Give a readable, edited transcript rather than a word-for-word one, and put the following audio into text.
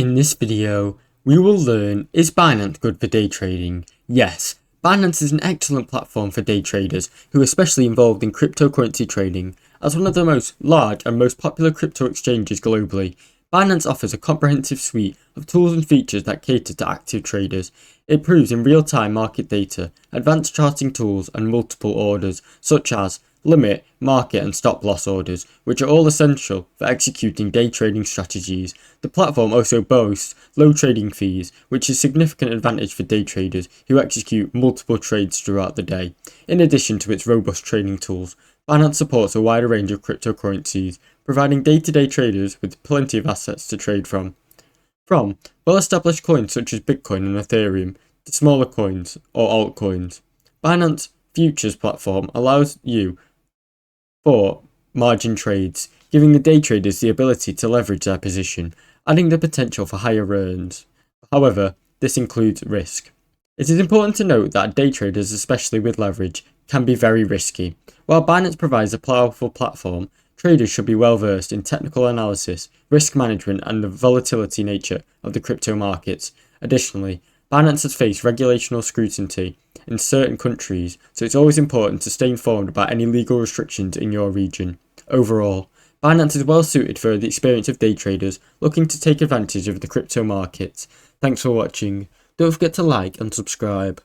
In this video, we will learn, is Binance good for day trading? Yes, Binance is an excellent platform for day traders who are especially involved in cryptocurrency trading. As one of the most large and most popular crypto exchanges globally, Binance offers a comprehensive suite of tools and features that cater to active traders. It proves in real-time market data, advanced charting tools and multiple orders such as limit, market and stop loss orders, which are all essential for executing day trading strategies. The platform also boasts low trading fees, which is a significant advantage for day traders who execute multiple trades throughout the day. In addition to its robust trading tools, Binance supports a wider range of cryptocurrencies, providing day-to-day traders with plenty of assets to trade from. From well-established coins such as Bitcoin and Ethereum to smaller coins or altcoins, Binance Futures platform allows you for margin trades, giving the day traders the ability to leverage their position, adding the potential for higher returns. However, this includes risk. It is important to note that day traders, especially with leverage, can be very risky. While Binance provides a powerful platform, traders should be well versed in technical analysis, risk management, and the volatility nature of the crypto markets. Additionally, Binance has faced regulational scrutiny in certain countries, so it's always important to stay informed about any legal restrictions in your region. Overall, Binance is well suited for the experience of day traders looking to take advantage of the crypto markets. Thanks for watching. Don't forget to like and subscribe.